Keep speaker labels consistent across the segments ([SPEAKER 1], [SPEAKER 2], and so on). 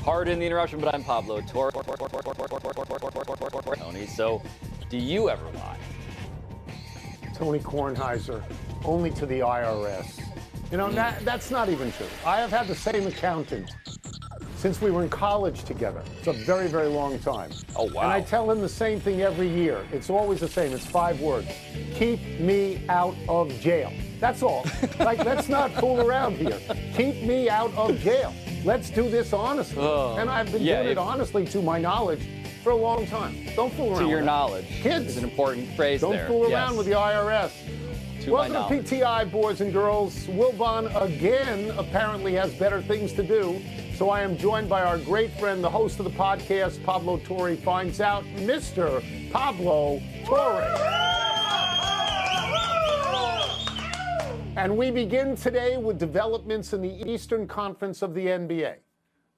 [SPEAKER 1] Pardon the interruption, but I'm Pablo Torre. Tony, so do you ever lie?
[SPEAKER 2] Tony Kornheiser, only to the IRS. You know, that's not even true. I have had the same accountant since we were in college together. It's a very, very long time.
[SPEAKER 1] Oh, wow.
[SPEAKER 2] And I tell him the same thing every year. It's always the same. It's 5 words. Keep me out of jail. That's all. Like, let's not fool around here. Keep me out of jail. Let's do this honestly. And I've been doing it honestly, to my knowledge, for a long time. Don't fool around.
[SPEAKER 1] To your
[SPEAKER 2] with
[SPEAKER 1] knowledge.
[SPEAKER 2] Kids.
[SPEAKER 1] Is an important phrase
[SPEAKER 2] Don't
[SPEAKER 1] there.
[SPEAKER 2] fool around with the IRS. Welcome to PTI, boys and girls. Wilbon, again, apparently has better things to do. So I am joined by our great friend, the host of the podcast, Pablo Torre Finds Out, Mr. Pablo Torre. And we begin today with developments in the Eastern Conference of the NBA.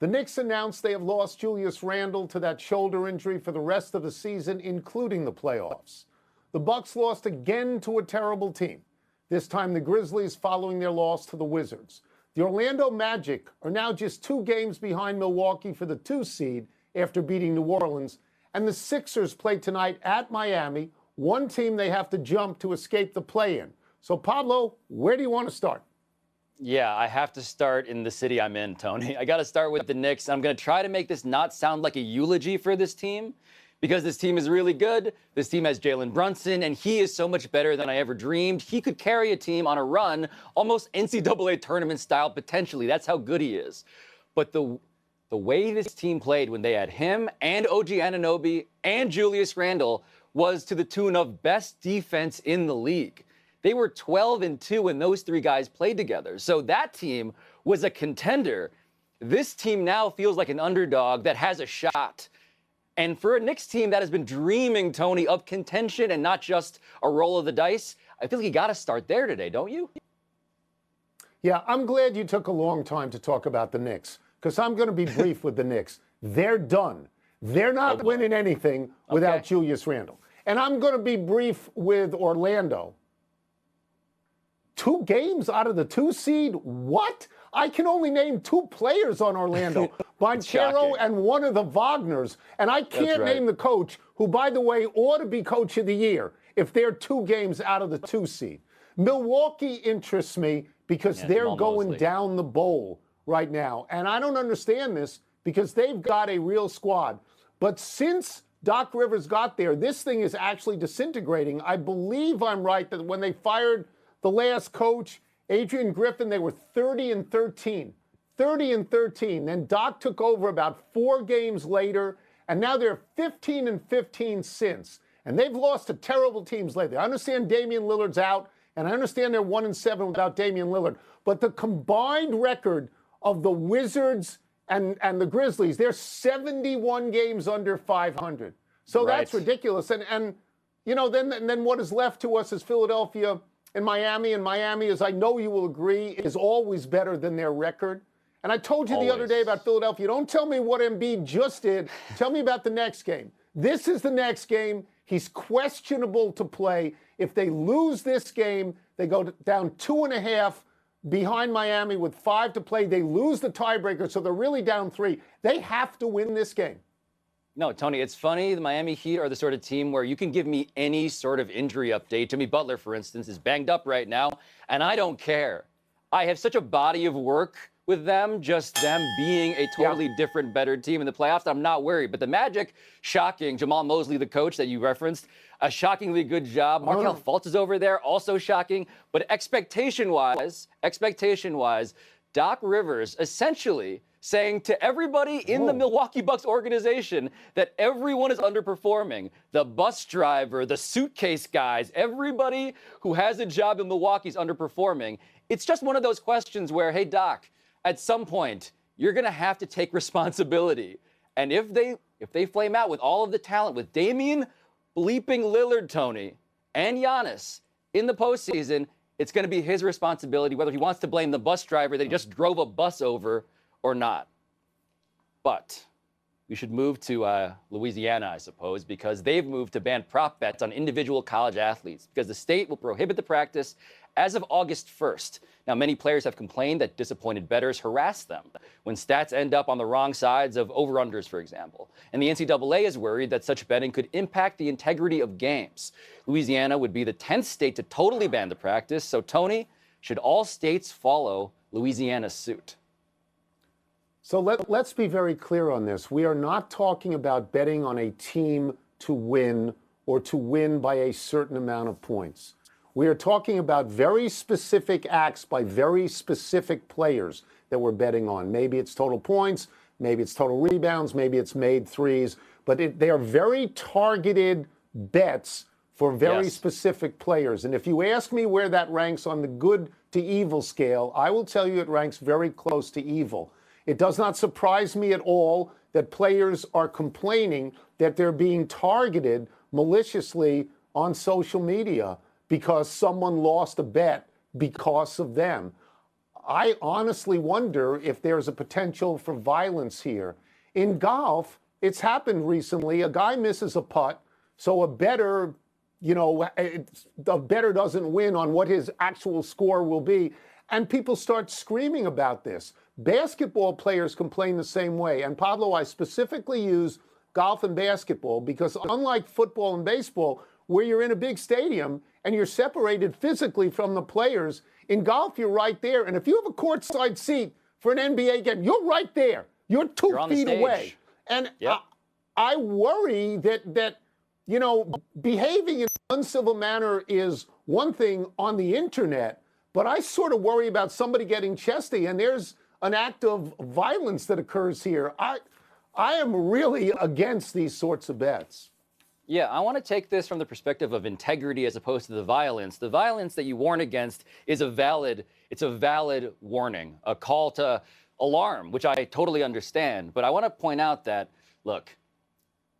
[SPEAKER 2] The Knicks announced they have lost Julius Randle to that shoulder injury for the rest of the season, including the playoffs. The Bucks lost again to a terrible team, this time the Grizzlies following their loss to the Wizards. The Orlando Magic are now just 2 games behind Milwaukee for the 2 seed after beating New Orleans, and the Sixers play tonight at Miami, one team they have to jump to escape the play-in. So, Pablo, where do you want to start?
[SPEAKER 1] Yeah, I have to start in the city I'm in, Tony. I got to start with the Knicks. I'm going to try to make this not sound like a eulogy for this team, because this team is really good. This team has Jalen Brunson, and he is so much better than I ever dreamed. He could carry a team on a run, almost NCAA tournament style, potentially. That's how good he is. But the way this team played when they had him and OG Anunoby and Julius Randle was to the tune of best defense in the league. They were 12-2 when those 3 guys played together. So that team was a contender. This team now feels like an underdog that has a shot. And for a Knicks team that has been dreaming, Tony, of contention and not just a roll of the dice, I feel like you got to start there today, don't you?
[SPEAKER 2] Yeah, I'm glad you took a long time to talk about the Knicks, because I'm going to be brief with the Knicks. They're done. They're not winning anything without Julius Randle. And I'm going to be brief with Orlando. 2 games out of the 2 seed? What? I can only name 2 players on Orlando, Banchero and one of the Wagners. And I can't name the coach, who, by the way, ought to be coach of the year if they're 2 games out of the 2 seed. Milwaukee interests me because they're going down the bowl right now. And I don't understand this, because they've got a real squad. But since Doc Rivers got there, this thing is actually disintegrating. I believe I'm right that when they fired the last coach, Adrian Griffin, they were 30-13. 30-13. Then Doc took over about 4 games later, and now they're 15-15 since. And they've lost to terrible teams lately. I understand Damian Lillard's out, and I understand they're 1-7 without Damian Lillard. But the combined record of the Wizards and the Grizzlies, they're 71 games under 500. So that's ridiculous. And you know, then what is left to us is Philadelphia and Miami, as I know you will agree, is always better than their record. And I told you the other day about Philadelphia, don't tell me what Embiid just did. Tell me about the next game. This is the next game. He's questionable to play. If they lose this game, they go down 2.5 behind Miami with 5 to play. They lose the tiebreaker, so they're really down 3. They have to win this game.
[SPEAKER 1] No, Tony, it's funny. The Miami Heat are the sort of team where you can give me any sort of injury update. Jimmy Butler, for instance, is banged up right now, and I don't care. I have such a body of work with them, just them being a totally different, better team in the playoffs. I'm not worried. But the Magic, shocking. Jamal Mosley, the coach that you referenced, a shockingly good job. Markelle Fultz is over there, also shocking. But expectation-wise, Doc Rivers essentially saying to everybody in the Milwaukee Bucks organization that everyone is underperforming. The bus driver, the suitcase guys, everybody who has a job in Milwaukee is underperforming. It's just one of those questions where, hey, Doc, at some point, you're going to have to take responsibility. And if they flame out with all of the talent, with Damian bleeping Lillard, Tony, and Giannis in the postseason, it's going to be his responsibility, whether he wants to blame the bus driver that he just drove a bus over or not. But we should move to Louisiana, I suppose, because they've moved to ban prop bets on individual college athletes, because the state will prohibit the practice as of August 1st. Now, many players have complained that disappointed bettors harass them when stats end up on the wrong sides of over-unders, for example. And the NCAA is worried that such betting could impact the integrity of games. Louisiana would be the 10th state to totally ban the practice. So, Tony, should all states follow Louisiana's suit?
[SPEAKER 2] So let's be very clear on this. We are not talking about betting on a team to win or to win by a certain amount of points. We are talking about very specific acts by very specific players that we're betting on. Maybe it's total points, maybe it's total rebounds, maybe it's made threes, but they are very targeted bets for very specific players. And if you ask me where that ranks on the good to evil scale, I will tell you it ranks very close to evil. It does not surprise me at all that players are complaining that they're being targeted maliciously on social media because someone lost a bet because of them. I honestly wonder if there's a potential for violence here. In golf, it's happened recently. A guy misses a putt, so a bettor, the bettor doesn't win on what his actual score will be, and people start screaming about this. Basketball players complain the same way. And Pablo, I specifically use golf and basketball because unlike football and baseball, where you're in a big stadium and you're separated physically from the players, in golf, you're right there. And if you have a courtside seat for an NBA game, you're right there. You're 2 feet away. And I worry that behaving in an uncivil manner is one thing on the internet, but I sort of worry about somebody getting chesty, and there's an act of violence that occurs here. I am really against these sorts of bets.
[SPEAKER 1] Yeah, I want to take this from the perspective of integrity as opposed to the violence. The violence that you warn against is a valid warning, a call to alarm, which I totally understand. But I want to point out that, look,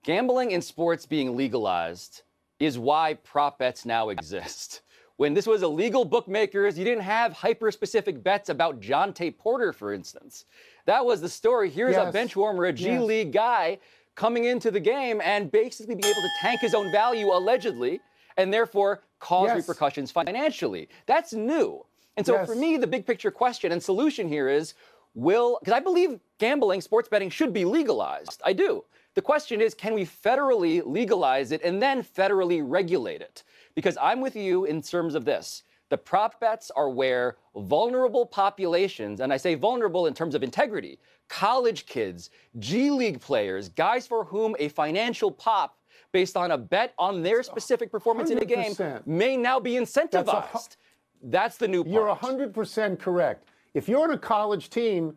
[SPEAKER 1] gambling in sports being legalized is why prop bets now exist. When this was illegal bookmakers, you didn't have hyper-specific bets about Jonte Porter, for instance. That was the story. Here's a bench warmer, a G League guy, coming into the game and basically be able to tank his own value, allegedly, and therefore cause repercussions financially. That's new. And so for me, the big picture question and solution here is, because I believe gambling, sports betting should be legalized. I do. The question is, can we federally legalize it and then federally regulate it? Because I'm with you in terms of this. The prop bets are where vulnerable populations, and I say vulnerable in terms of integrity, college kids, G League players, guys for whom a financial pop based on a bet on their specific performance 100%. In a game may now be incentivized. That's the new part.
[SPEAKER 2] You're 100% correct. If you're on a college team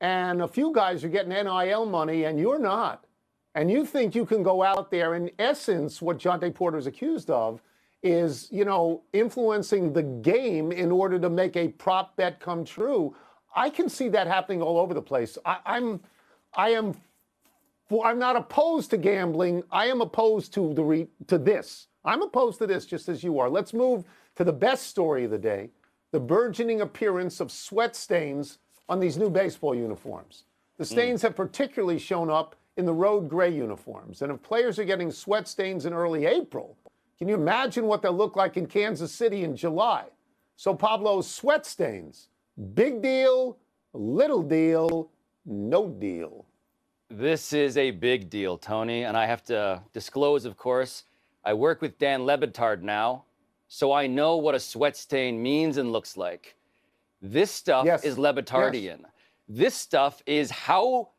[SPEAKER 2] and a few guys are getting NIL money and you're not, and you think you can go out there, in essence, what Jonte Porter is accused of is, influencing the game in order to make a prop bet come true. I can see that happening all over the place. I'm not opposed to gambling. I am opposed to this. I'm opposed to this just as you are. Let's move to the best story of the day, the burgeoning appearance of sweat stains on these new baseball uniforms. The stains have particularly shown up in the road gray uniforms. And if players are getting sweat stains in early April, can you imagine what they'll look like in Kansas City in July? So Pablo, sweat stains, big deal, little deal, no deal.
[SPEAKER 1] This is a big deal, Tony, and I have to disclose, of course, I work with Dan Le Batard now, so I know what a sweat stain means and looks like. This stuff is Le Batardian. This stuff is how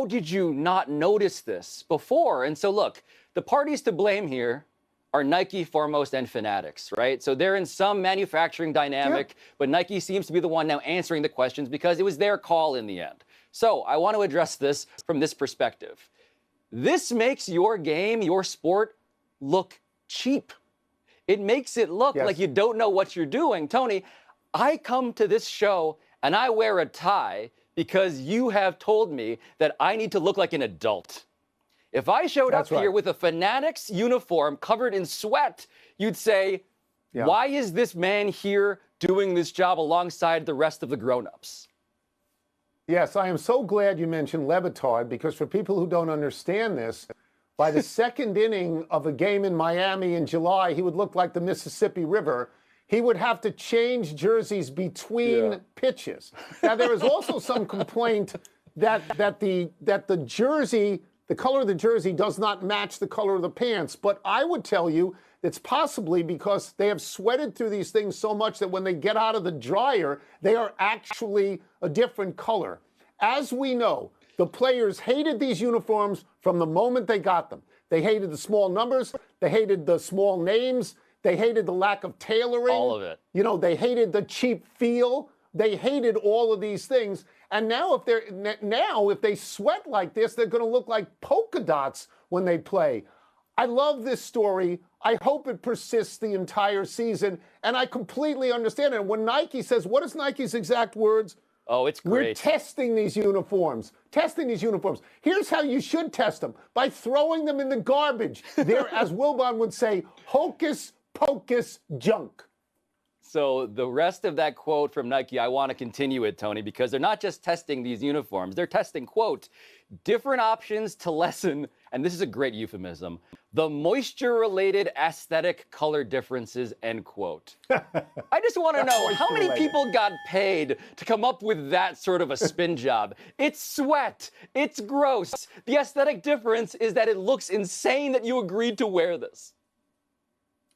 [SPEAKER 1] did you not notice this before? And so look, the parties to blame here are Nike, Foremost, and Fanatics, right? So they're in some manufacturing dynamic, but Nike seems to be the one now answering the questions because it was their call in the end. So I want to address this from this perspective. This makes your game, your sport, look cheap. It makes it look like you don't know what you're doing. Tony, I come to this show and I wear a tie because you have told me that I need to look like an adult. If I showed up here with a Fanatics uniform covered in sweat, you'd say, why is this man here doing this job alongside the rest of the grown-ups?
[SPEAKER 2] Yes, I am so glad you mentioned Le Batard, because for people who don't understand this, by the second inning of a game in Miami in July, he would look like the Mississippi River. he would have to change jerseys between pitches. Now, there is also some complaint that the jersey, the color of the jersey does not match the color of the pants. But I would tell you it's possibly because they have sweated through these things so much that when they get out of the dryer, they are actually a different color. As we know, the players hated these uniforms from the moment they got them. They hated the small numbers. They hated the small names. They hated the lack of tailoring.
[SPEAKER 1] All of it.
[SPEAKER 2] You know, they hated the cheap feel. They hated all of these things. And now if they sweat like this, they're going to look like polka dots when they play. I love this story. I hope it persists the entire season. And I completely understand it. When Nike says, what is Nike's exact words?
[SPEAKER 1] Oh, it's great.
[SPEAKER 2] We're testing these uniforms. Here's how you should test them. By throwing them in the garbage. They're, as Wilbon would say, hocus pocus junk.
[SPEAKER 1] So the rest of that quote from Nike, I want to continue it, Tony, because they're not just testing these uniforms. They're testing, quote, different options to lessen, and this is a great euphemism, the moisture-related aesthetic color differences, end quote. I just want to know how many people got paid to come up with that sort of a spin job. It's sweat. It's gross. The aesthetic difference is that it looks insane that you agreed to wear this.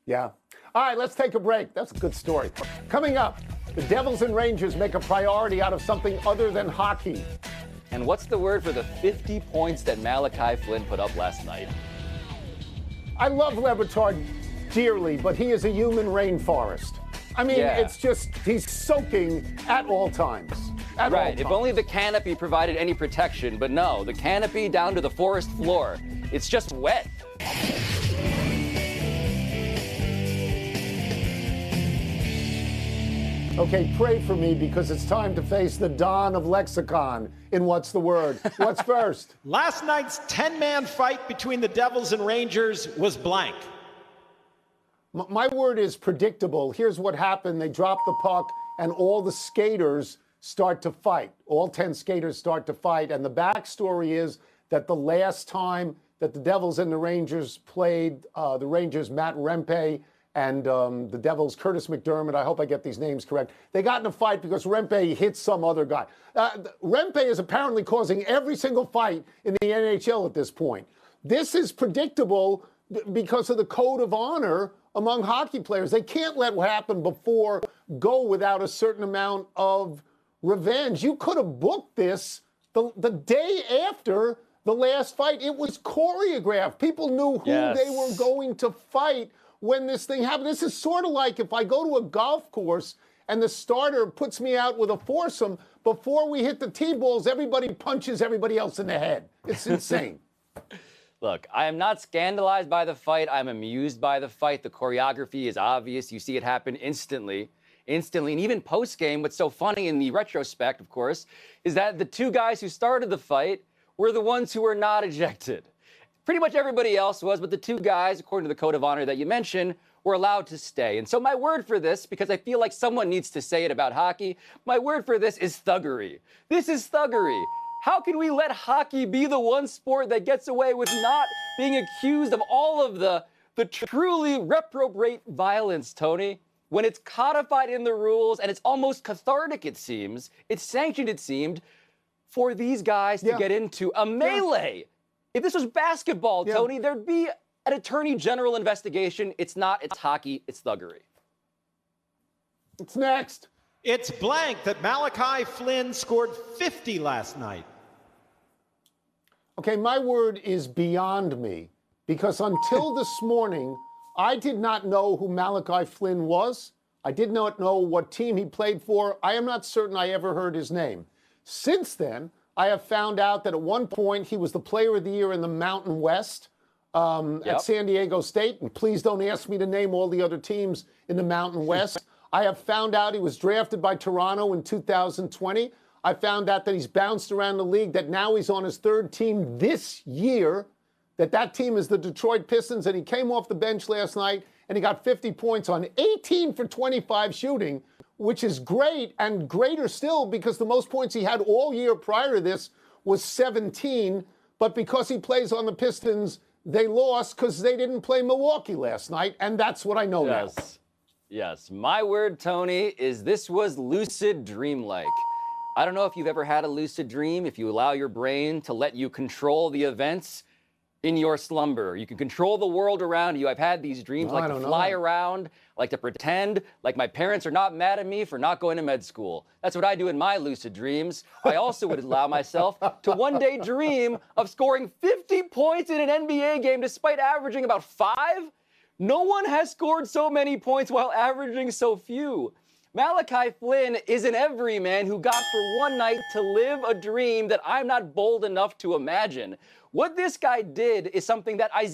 [SPEAKER 2] Yeah. All right, let's take a break. That's a good story. Coming up, the Devils and Rangers make a priority out of something other than hockey.
[SPEAKER 1] And what's the word for the 50 points that Malachi Flynn put up last night?
[SPEAKER 2] I love Le Batard dearly, but he is a human rainforest. I mean, It's just, he's soaking at all times.
[SPEAKER 1] Right, if only the canopy provided any protection, but no, the canopy down to the forest floor. It's just wet.
[SPEAKER 2] Okay, pray for me because it's time to face the dawn of lexicon in What's the Word. What's first?
[SPEAKER 3] Last night's 10-man fight between the Devils and Rangers was blank.
[SPEAKER 2] My word is predictable. Here's what happened. They drop the puck and all the skaters start to fight. All 10 skaters start to fight. And the backstory is that the last time that the Devils and the Rangers played, the Rangers' Matt Rempe and the Devils' Curtis McDermott, I hope I get these names correct, they got in a fight because Rempe hit some other guy. Rempe is apparently causing every single fight in the NHL at this point. This is predictable because of the code of honor among hockey players. They can't let what happened before go without a certain amount of revenge. You could have booked this the day after the last fight. It was choreographed. People knew who they were going to fight when this thing happened. This is sort of like if I go to a golf course and the starter puts me out with a foursome, before we hit the tee balls, everybody punches everybody else in the head. It's insane.
[SPEAKER 1] Look, I am not scandalized by the fight. I'm amused by the fight. The choreography is obvious. You see it happen instantly. And even post-game, what's so funny in the retrospect, of course, is that the two guys who started the fight were the ones who were not ejected. Pretty much everybody else was, but the two guys, according to the code of honor that you mentioned, were allowed to stay. And so my word for this, because I feel like someone needs to say it about hockey, my word for this is thuggery. This is thuggery. How can we let hockey be the one sport that gets away with not being accused of all of the truly reprobate violence, Tony? When it's codified in the rules and it's almost cathartic, it seems, it's sanctioned, it seemed, for these guys to get into a melee. If this was basketball, Tony, there'd be an attorney general investigation. It's not, it's hockey, it's thuggery.
[SPEAKER 2] It's next.
[SPEAKER 3] It's blank that Malachi Flynn scored 50 last night.
[SPEAKER 2] Okay, my word is beyond me because until this morning, I did not know who Malachi Flynn was. I did not know what team he played for. I am not certain I ever heard his name. Since then, I have found out that at one point he was the player of the year in the Mountain West at San Diego State. And please don't ask me to name all the other teams in the Mountain West. I have found out he was drafted by Toronto in 2020. I found out that he's bounced around the league, that now he's on his third team this year, that team is the Detroit Pistons, and he came off the bench last night and he got 50 points on 18 for 25 shooting, which is great, and greater still because the most points he had all year prior to this was 17, but because he plays on the Pistons, they lost because they didn't play Milwaukee last night, and that's what I know now.
[SPEAKER 1] Yes, my word, Tony, is this was lucid dreamlike. I don't know if you've ever had a lucid dream, if you allow your brain to let you control the events in your slumber. You can control the world around you. I've had these dreams, like to fly around, like to pretend like my parents are not mad at me for not going to med school. That's what I do in my lucid dreams. I also would allow myself to one day dream of scoring 50 points in an NBA game despite averaging about 5. No one has scored so many points while averaging so few. Malachi Flynn is an everyman who got for one night to live a dream that I'm not bold enough to imagine. What this guy did is something that I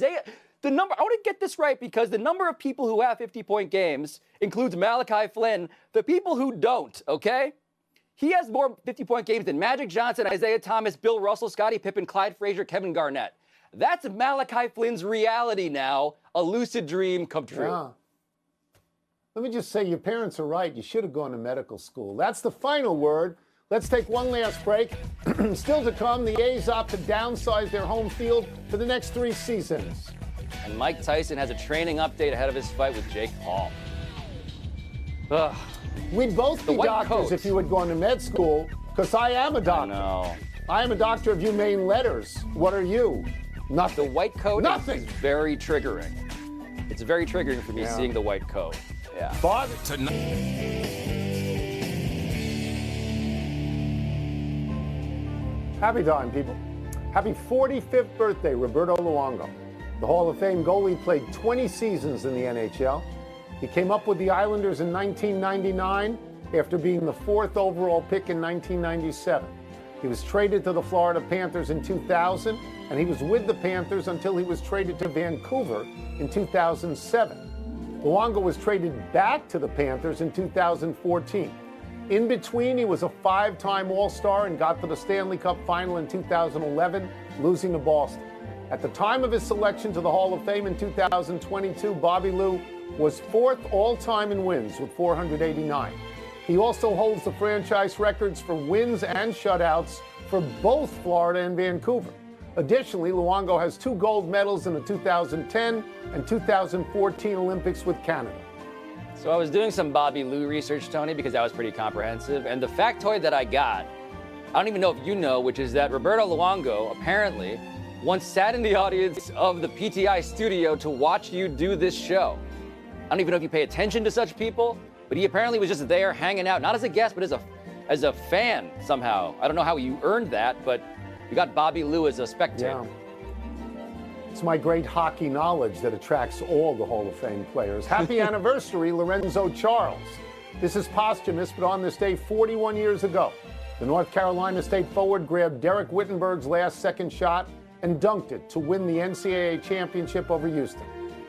[SPEAKER 1] want to get this right because the number of people who have 50-point games includes Malachi Flynn, the people who don't, okay? He has more 50-point games than Magic Johnson, Isaiah Thomas, Bill Russell, Scottie Pippen, Clyde Frazier, Kevin Garnett. That's Malachi Flynn's reality now, a lucid dream come true.
[SPEAKER 2] Yeah. Let me just say, your parents are right. You should have gone to medical school. That's the final word. Let's take one last break. Still to come, the A's opt to downsize their home field for the next 3 seasons.
[SPEAKER 1] And Mike Tyson has a training update ahead of his fight with Jake Paul. Ugh.
[SPEAKER 2] We'd both be doctors if you had gone to med school, because I am a doctor.
[SPEAKER 1] No.
[SPEAKER 2] I am a doctor of humane letters. What are you? Nothing.
[SPEAKER 1] The white coat
[SPEAKER 2] Nothing.
[SPEAKER 1] is very triggering. It's very triggering for me seeing the white coat. Yeah.
[SPEAKER 2] But happy time, people. Happy 45th birthday, Roberto Luongo. The Hall of Fame goalie played 20 seasons in the NHL. He came up with the Islanders in 1999 after being the 4th overall pick in 1997. He was traded to the Florida Panthers in 2000, and he was with the Panthers until he was traded to Vancouver in 2007. Luongo was traded back to the Panthers in 2014. In between, he was a 5-time All-Star and got to the Stanley Cup Final in 2011, losing to Boston. At the time of his selection to the Hall of Fame in 2022, Bobby Lou was 4th all-time in wins with 489. He also holds the franchise records for wins and shutouts for both Florida and Vancouver. Additionally, Luongo has 2 gold medals in the 2010 and 2014 Olympics with Canada.
[SPEAKER 1] So I was doing some Bobby Lou research, Tony, because that was pretty comprehensive. And the factoid that I got, I don't even know if you know, which is that Roberto Luongo apparently once sat in the audience of the PTI studio to watch you do this show. I don't even know if you pay attention to such people, but he apparently was just there hanging out, not as a guest, but as a fan somehow. I don't know how you earned that, but you got Bobby Lou as a spectator.
[SPEAKER 2] Yeah. It's my great hockey knowledge that attracts all the Hall of Fame players. Happy anniversary, Lorenzo Charles. This is posthumous, but on this day 41 years ago, the North Carolina State forward grabbed Derek Whittenberg's last-second shot and dunked it to win the NCAA championship over Houston.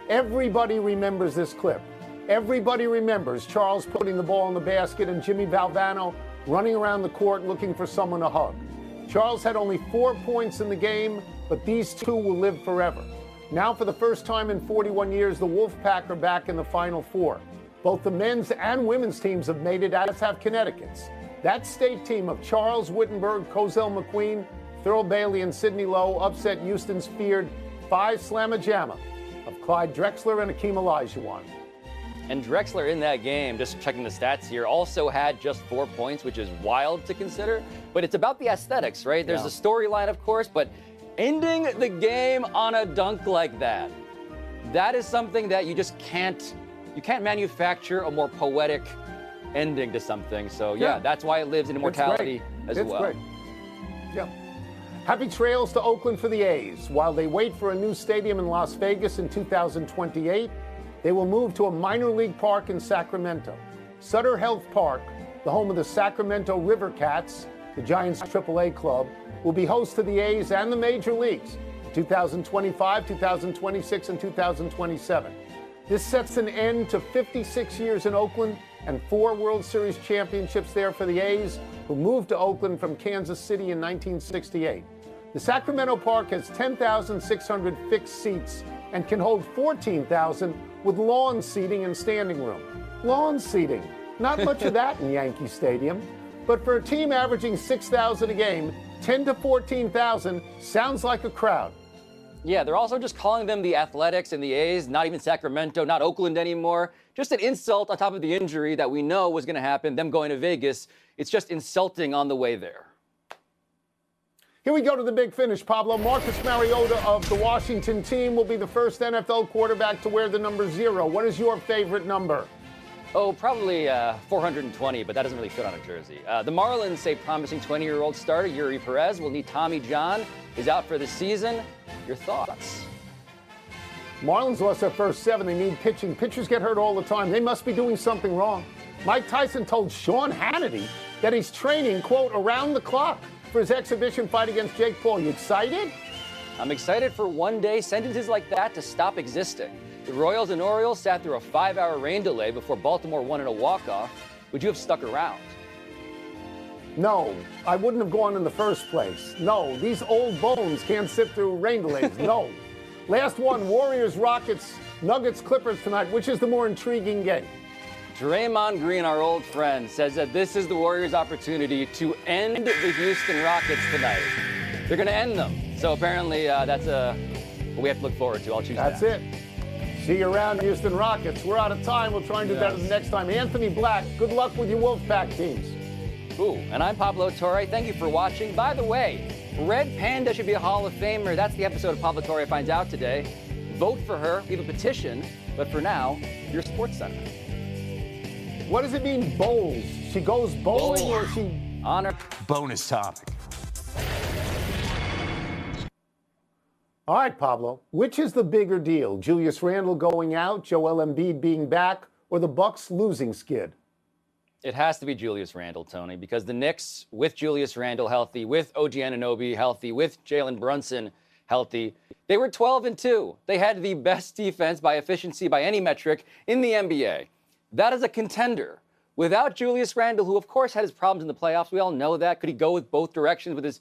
[SPEAKER 2] Everybody remembers this clip. Everybody remembers Charles putting the ball in the basket and Jimmy Valvano running around the court looking for someone to hug. Charles had only 4 points in the game, but these 2 will live forever. Now, for the first time in 41 years, the Wolfpack are back in the Final Four. Both the men's and women's teams have made it, as have Connecticut's. That state team of Charles, Whittenberg, Cozell McQueen, Thurl Bailey, and Sidney Lowe upset Houston's feared 5 slamma-jamma of Clyde Drexler and Akeem Olajuwon.
[SPEAKER 1] And Drexler in that game, just checking the stats here, also had just 4 points, which is wild to consider. But it's about the aesthetics, right? There's a storyline, of course, but ending the game on a dunk like that, that is something that you just can't manufacture a more poetic ending to something. So yeah, that's why it lives in immortality as well.
[SPEAKER 2] It's great. Yeah. Happy trails to Oakland for the A's. While they wait for a new stadium in Las Vegas in 2028, they will move to a minor league park in Sacramento. Sutter Health Park, the home of the Sacramento River Cats, the Giants' AAA club, will be host to the A's and the major leagues in 2025, 2026, and 2027. This sets an end to 56 years in Oakland and 4 World Series championships there for the A's, who moved to Oakland from Kansas City in 1968. The Sacramento Park has 10,600 fixed seats and can hold 14,000 with lawn seating and standing room. Lawn seating. Not much of that in Yankee Stadium. But for a team averaging 6,000 a game, 10 to 14,000 sounds like a crowd.
[SPEAKER 1] Yeah, they're also just calling them the Athletics and the A's, not even Sacramento, not Oakland anymore. Just an insult on top of the injury that we know was going to happen, them going to Vegas. It's just insulting on the way there.
[SPEAKER 2] Here we go to the big finish, Pablo. Marcus Mariota of the Washington team will be the first NFL quarterback to wear the number 0. What is your favorite number?
[SPEAKER 1] Oh, probably 420, but that doesn't really fit on a jersey. The Marlins say promising 20-year-old starter Yuri Perez will need Tommy John. Is out for the season. Your thoughts?
[SPEAKER 2] Marlins lost their first 7. They need pitching. Pitchers get hurt all the time. They must be doing something wrong. Mike Tyson told Sean Hannity that he's training, quote, around the clock for his exhibition fight against Jake Paul. You excited?
[SPEAKER 1] I'm excited for one day sentences like that to stop existing. The Royals and Orioles sat through a 5-hour rain delay before Baltimore won in a walk-off. Would you have stuck around?
[SPEAKER 2] No, I wouldn't have gone in the first place. No, these old bones can't sit through rain delays. No. Last one, Warriors, Rockets, Nuggets, Clippers tonight. Which is the more intriguing game?
[SPEAKER 1] Draymond Green, our old friend, says that this is the Warriors' opportunity to end the Houston Rockets tonight. They're going to end them. So apparently that's what we have to look forward to. I'll choose that.
[SPEAKER 2] That's it. See you around, Houston Rockets. We're out of time. We'll try and do better the next time. Anthony Black, good luck with your Wolfpack teams.
[SPEAKER 1] Ooh, and I'm Pablo Torre. Thank you for watching. By the way, Red Panda should be a Hall of Famer. That's the episode of Pablo Torre finds out today. Vote for her. We have a petition. But for now, your Sports Center.
[SPEAKER 2] What does it mean, bowls? She goes bowling or she...
[SPEAKER 1] Honor.
[SPEAKER 4] Bonus topic.
[SPEAKER 2] All right, Pablo. Which is the bigger deal? Julius Randle going out, Joel Embiid being back, or the Bucks losing skid?
[SPEAKER 1] It has to be Julius Randle, Tony, because the Knicks, with Julius Randle healthy, with OG Anunoby healthy, with Jalen Brunson healthy, they were 12-2. They had the best defense by efficiency by any metric in the NBA. That is a contender. Without Julius Randle, who of course had his problems in the playoffs, we all know that. Could he go with both directions with his...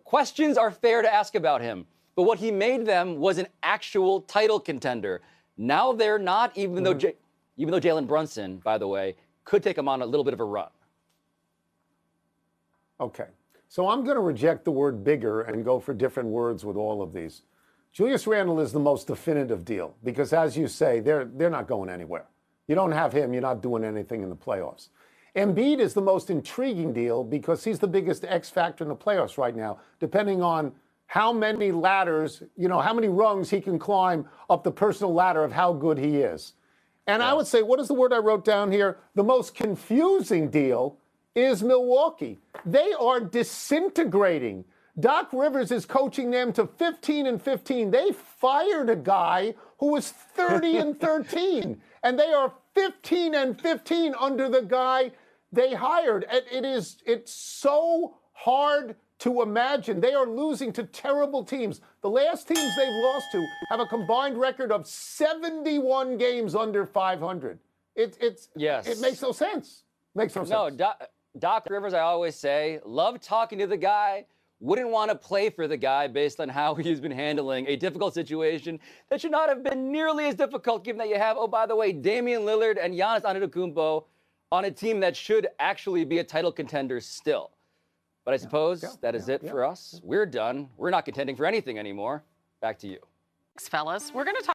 [SPEAKER 1] questions are fair to ask about him. But what he made them was an actual title contender. Now they're not, even though Jalen Brunson, by the way, could take them on a little bit of a run.
[SPEAKER 2] Okay. So I'm going to reject the word bigger and go for different words with all of these. Julius Randle is the most definitive deal because, as you say, they're not going anywhere. You don't have him, you're not doing anything in the playoffs. Embiid is the most intriguing deal because he's the biggest X factor in the playoffs right now, depending on how many ladders, how many rungs he can climb up the personal ladder of how good he is. And I would say, what is the word I wrote down here? The most confusing deal is Milwaukee. They are disintegrating. Doc Rivers is coaching them to 15-15. They fired a guy who was 30-13, and they are 15-15 under the guy they hired. It's so hard to imagine. They are losing to terrible teams. The last teams they've lost to have a combined record of 71 games under 500. It makes no sense. Makes no sense.
[SPEAKER 1] No, Doc Rivers, I always say, love talking to the guy, wouldn't want to play for the guy based on how he's been handling a difficult situation that should not have been nearly as difficult, given that you have, oh, by the way, Damian Lillard and Giannis Antetokounmpo on a team that should actually be a title contender still. But I suppose that is it for us. We're done. We're not contending for anything anymore. Back to you.
[SPEAKER 5] Thanks, fellas. We're going to talk